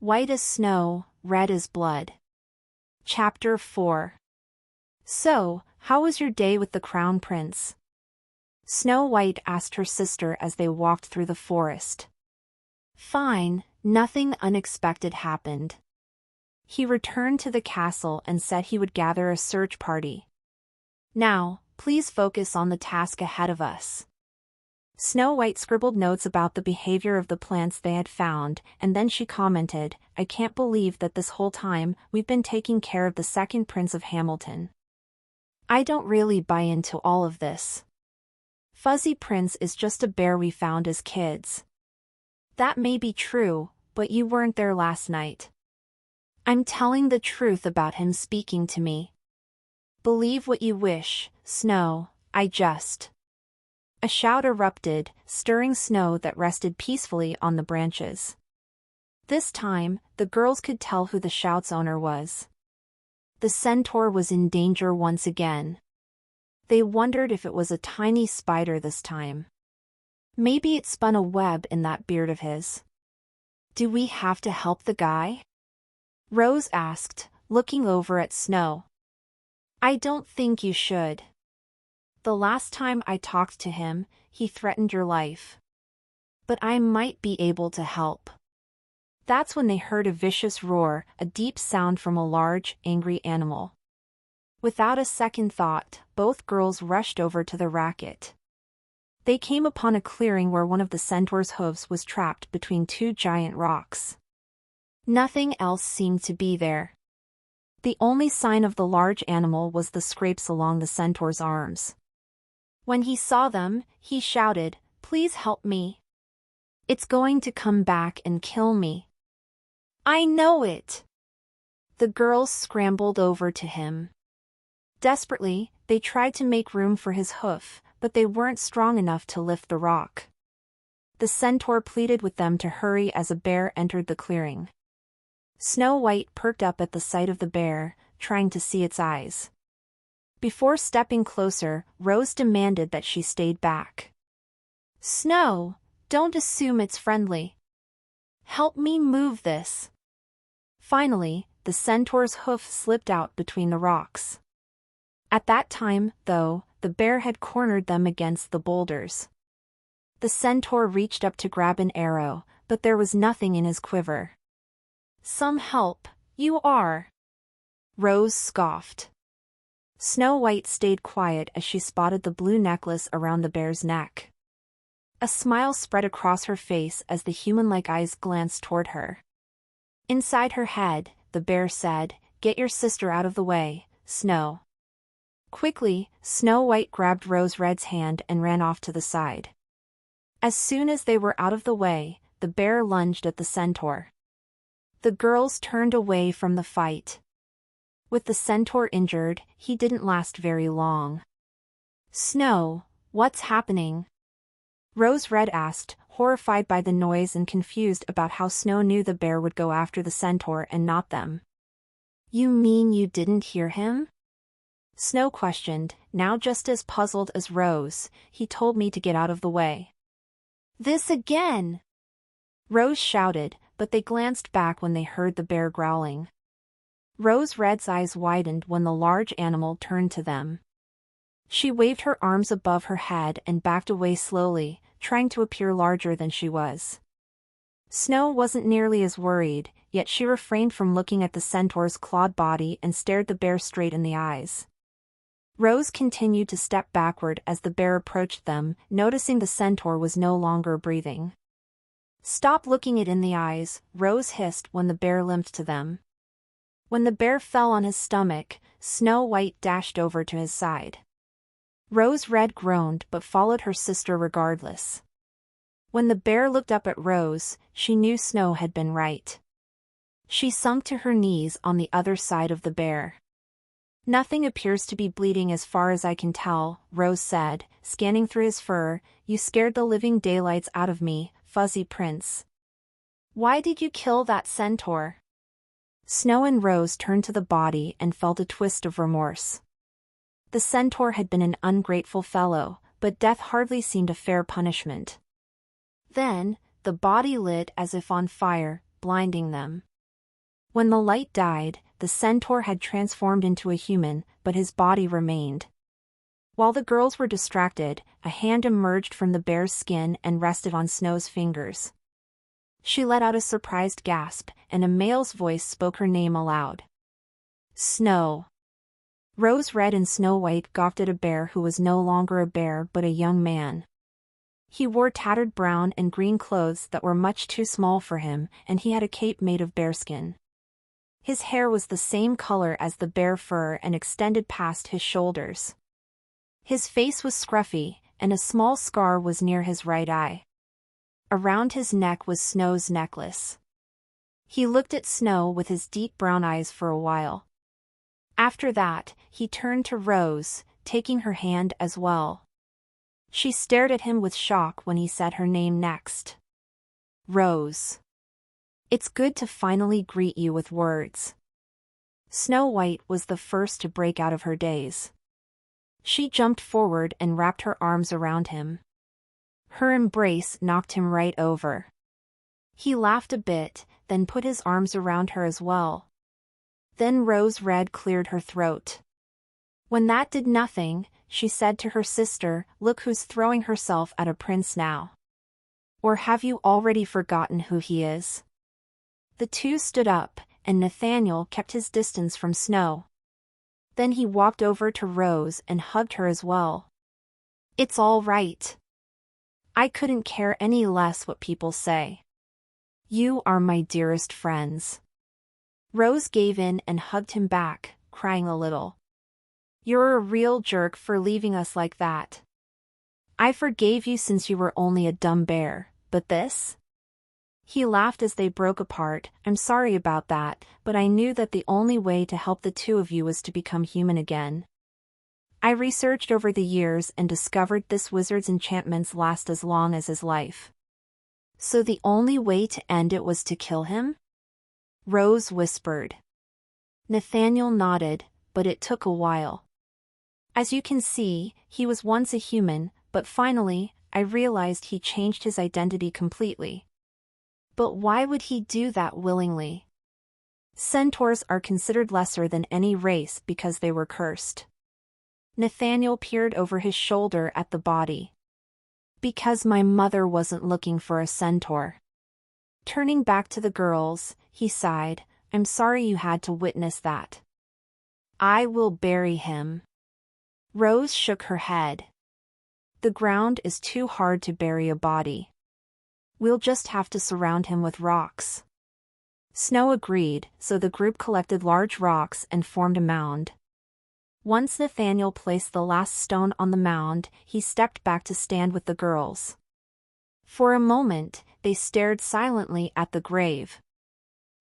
White as snow, red as blood. Chapter 4. So, how was your day with the Crown Prince? Snow White asked her sister as they walked through the forest. Fine, nothing unexpected happened. He returned to the castle and said he would gather a search party. Now, please focus on the task ahead of us. Snow White scribbled notes about the behavior of the plants they had found, and then she commented, I can't believe that this whole time we've been taking care of the second Prince of Hamilton. I don't really buy into all of this. Fuzzy Prince is just a bear we found as kids. That may be true, but you weren't there last night. I'm telling the truth about him speaking to me. Believe what you wish, Snow, I just... A shout erupted, stirring snow that rested peacefully on the branches. This time, the girls could tell who the shout's owner was. The centaur was in danger once again. They wondered if it was a tiny spider this time. Maybe it spun a web in that beard of his. Do we have to help the guy? Rose asked, looking over at Snow. I don't think you should. The last time I talked to him, he threatened your life. But I might be able to help. That's when they heard a vicious roar, a deep sound from a large, angry animal. Without a second thought, both girls rushed over to the racket. They came upon a clearing where one of the centaur's hooves was trapped between two giant rocks. Nothing else seemed to be there. The only sign of the large animal was the scrapes along the centaur's arms. When he saw them, he shouted, Please help me. It's going to come back and kill me. I know it. The girls scrambled over to him. Desperately, they tried to make room for his hoof, but they weren't strong enough to lift the rock. The centaur pleaded with them to hurry as a bear entered the clearing. Snow White perked up at the sight of the bear, trying to see its eyes. Before stepping closer, Rose demanded that she stayed back. Snow, don't assume it's friendly. Help me move this. Finally, the centaur's hoof slipped out between the rocks. At that time, though, the bear had cornered them against the boulders. The centaur reached up to grab an arrow, but there was nothing in his quiver. Some help, you are. Rose scoffed. Snow White stayed quiet as she spotted the blue necklace around the bear's neck. A smile spread across her face as the human-like eyes glanced toward her. Inside her head, the bear said, Get your sister out of the way, Snow. Quickly, Snow White grabbed Rose Red's hand and ran off to the side. As soon as they were out of the way, the bear lunged at the centaur. The girls turned away from the fight. With the centaur injured, he didn't last very long. Snow, what's happening? Rose Red asked, horrified by the noise and confused about how Snow knew the bear would go after the centaur and not them. You mean you didn't hear him? Snow questioned, now just as puzzled as Rose. He told me to get out of the way. This again! Rose shouted, but they glanced back when they heard the bear growling. Rose Red's eyes widened when the large animal turned to them. She waved her arms above her head and backed away slowly, trying to appear larger than she was. Snow wasn't nearly as worried, yet she refrained from looking at the centaur's clawed body and stared the bear straight in the eyes. Rose continued to step backward as the bear approached them, noticing the centaur was no longer breathing. Stop looking it in the eyes, Rose hissed when the bear limped to them. When the bear fell on his stomach, Snow White dashed over to his side. Rose Red groaned but followed her sister regardless. When the bear looked up at Rose, she knew Snow had been right. She sunk to her knees on the other side of the bear. Nothing appears to be bleeding as far as I can tell, Rose said, scanning through his fur. You scared the living daylights out of me, Fuzzy Prince. Why did you kill that centaur? Snow and Rose turned to the body and felt a twist of remorse. The centaur had been an ungrateful fellow, but death hardly seemed a fair punishment. Then, the body lit as if on fire, blinding them. When the light died, the centaur had transformed into a human, but his body remained. While the girls were distracted, a hand emerged from the bear's skin and rested on Snow's fingers. She let out a surprised gasp, and a male's voice spoke her name aloud. Snow. Rose Red and Snow White gawked at a bear who was no longer a bear but a young man. He wore tattered brown and green clothes that were much too small for him, and he had a cape made of bearskin. His hair was the same color as the bear fur and extended past his shoulders. His face was scruffy, and a small scar was near his right eye. Around his neck was Snow's necklace. He looked at Snow with his deep brown eyes for a while. After that, he turned to Rose, taking her hand as well. She stared at him with shock when he said her name next. Rose. It's good to finally greet you with words. Snow White was the first to break out of her daze. She jumped forward and wrapped her arms around him. Her embrace knocked him right over. He laughed a bit, then put his arms around her as well. Then Rose Red cleared her throat. When that did nothing, she said to her sister, "Look who's throwing herself at a prince now. Or have you already forgotten who he is?" The two stood up, and Nathaniel kept his distance from Snow. Then he walked over to Rose and hugged her as well. "It's all right. I couldn't care any less what people say. You are my dearest friends." Rose gave in and hugged him back, crying a little. "You're a real jerk for leaving us like that. I forgave you since you were only a dumb bear, but this?" He laughed as they broke apart. "I'm sorry about that, but I knew that the only way to help the two of you was to become human again. I researched over the years and discovered this wizard's enchantments last as long as his life. So the only way to end it was to kill him?" Rose whispered. Nathaniel nodded, but it took a while. "As you can see, he was once a human, but finally, I realized he changed his identity completely. But why would he do that willingly? Centaurs are considered lesser than any race because they were cursed." Nathaniel peered over his shoulder at the body. "Because my mother wasn't looking for a centaur." Turning back to the girls, he sighed, "I'm sorry you had to witness that. I will bury him." Rose shook her head. "The ground is too hard to bury a body. We'll just have to surround him with rocks." Snow agreed, so the group collected large rocks and formed a mound. Once Nathaniel placed the last stone on the mound, he stepped back to stand with the girls. For a moment, they stared silently at the grave.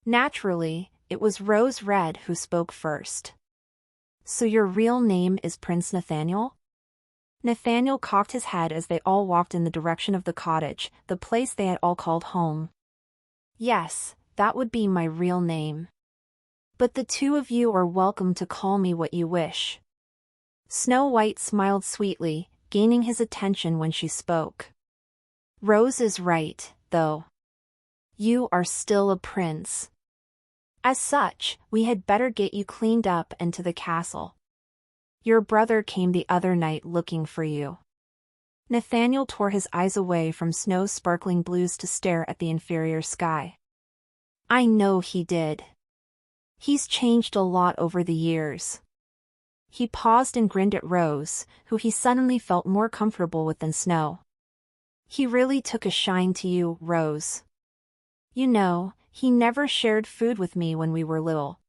Naturally, it was Rose Red who spoke first. "So your real name is Prince Nathaniel?" Nathaniel cocked his head as they all walked in the direction of the cottage, the place they had all called home. "Yes, that would be my real name. But the two of you are welcome to call me what you wish." Snow White smiled sweetly, gaining his attention when she spoke. "Rose is right, though. You are still a prince. As such, we had better get you cleaned up and to the castle. Your brother came the other night looking for you." Nathaniel tore his eyes away from Snow's sparkling blues to stare at the inferior sky. "I know he did. He's changed a lot over the years." He paused and grinned at Rose, who he suddenly felt more comfortable with than Snow. "He really took a shine to you, Rose. You know, he never shared food with me when we were little.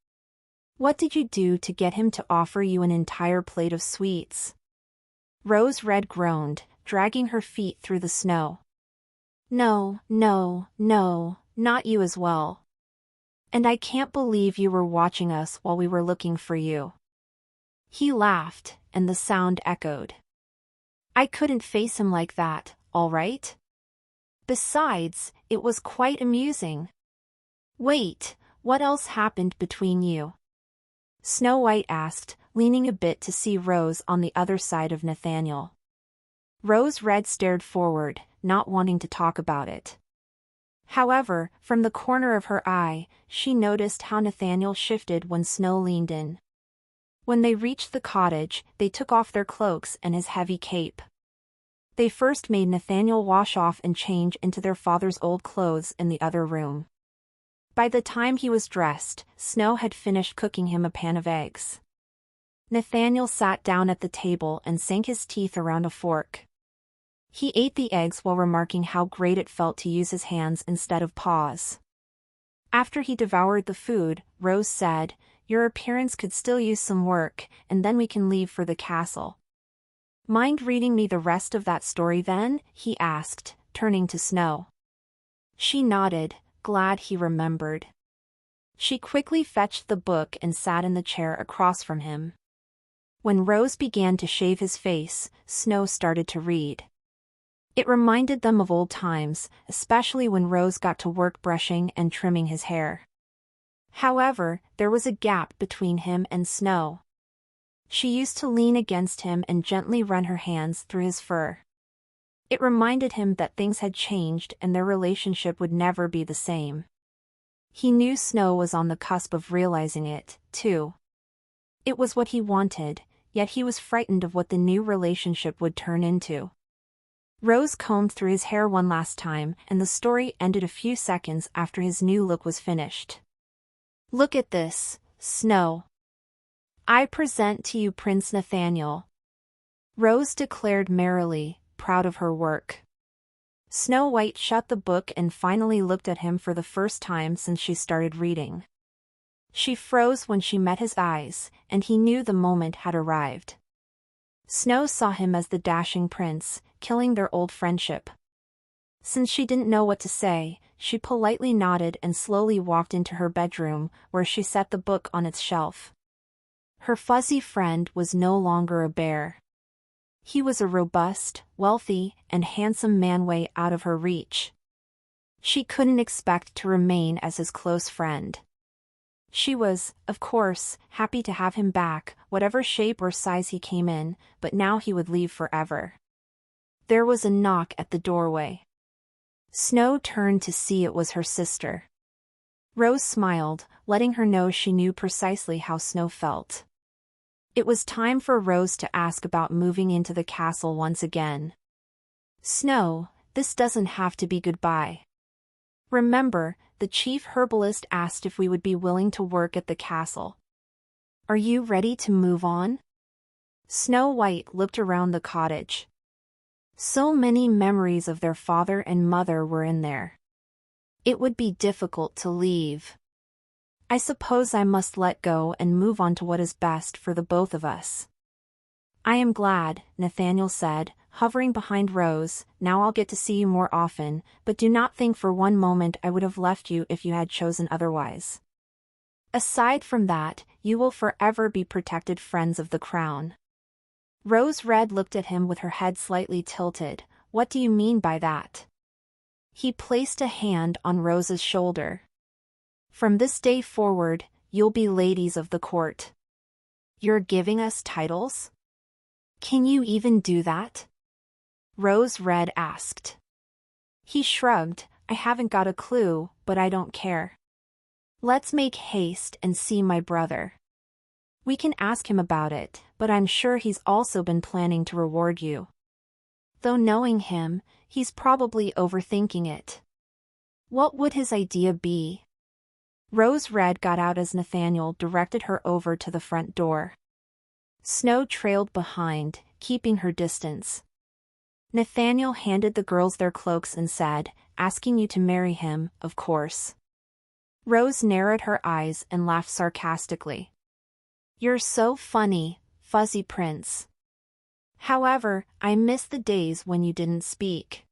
What did you do to get him to offer you an entire plate of sweets?" Rose Red groaned, dragging her feet through the snow. "No, no, no, not you as well. And I can't believe you were watching us while we were looking for you." He laughed, and the sound echoed. "I couldn't face him like that, all right? Besides, it was quite amusing." "Wait, what else happened between you?" Snow White asked, leaning a bit to see Rose on the other side of Nathaniel. Rose Red stared forward, not wanting to talk about it. However, from the corner of her eye, she noticed how Nathaniel shifted when Snow leaned in. When they reached the cottage, they took off their cloaks and his heavy cape. They first made Nathaniel wash off and change into their father's old clothes in the other room. By the time he was dressed, Snow had finished cooking him a pan of eggs. Nathaniel sat down at the table and sank his teeth around a fork. He ate the eggs while remarking how great it felt to use his hands instead of paws. After he devoured the food, Rose said, "Your appearance could still use some work, and then we can leave for the castle." "Mind reading me the rest of that story then?" he asked, turning to Snow. She nodded, glad he remembered. She quickly fetched the book and sat in the chair across from him. When Rose began to shave his face, Snow started to read. It reminded them of old times, especially when Rose got to work brushing and trimming his hair. However, there was a gap between him and Snow. She used to lean against him and gently run her hands through his fur. It reminded him that things had changed and their relationship would never be the same. He knew Snow was on the cusp of realizing it, too. It was what he wanted, yet he was frightened of what the new relationship would turn into. Rose combed through his hair one last time, and the story ended a few seconds after his new look was finished. "Look at this, Snow. I present to you Prince Nathaniel," Rose declared merrily, proud of her work. Snow White shut the book and finally looked at him for the first time since she started reading. She froze when she met his eyes, and he knew the moment had arrived. Snow saw him as the dashing prince, killing their old friendship. Since she didn't know what to say, she politely nodded and slowly walked into her bedroom, where she set the book on its shelf. Her fuzzy friend was no longer a bear. He was a robust, wealthy, and handsome man way out of her reach. She couldn't expect to remain as his close friend. She was, of course, happy to have him back, whatever shape or size he came in, but now he would leave forever. There was a knock at the doorway. Snow turned to see it was her sister. Rose smiled, letting her know she knew precisely how Snow felt. It was time for Rose to ask about moving into the castle once again. "Snow, this doesn't have to be goodbye. Remember, the chief herbalist asked if we would be willing to work at the castle. Are you ready to move on?" Snow White looked around the cottage. So many memories of their father and mother were in there. It would be difficult to leave. "I suppose I must let go and move on to what is best for the both of us." "I am glad," Nathaniel said, hovering behind Rose. "Now I'll get to see you more often, but do not think for one moment I would have left you if you had chosen otherwise. Aside from that, you will forever be protected friends of the crown." Rose Red looked at him with her head slightly tilted. "What do you mean by that?" He placed a hand on Rose's shoulder. "From this day forward, you'll be ladies of the court." "You're giving us titles? Can you even do that?" Rose Red asked. He shrugged. "I haven't got a clue, but I don't care. Let's make haste and see my brother. We can ask him about it, but I'm sure he's also been planning to reward you. Though knowing him, he's probably overthinking it. What would his idea be?" Rose Red got out as Nathaniel directed her over to the front door. Snow trailed behind, keeping her distance. Nathaniel handed the girls their cloaks and said, "Asking you to marry him, of course." Rose narrowed her eyes and laughed sarcastically. "You're so funny, Fuzzy Prince. However, I miss the days when you didn't speak."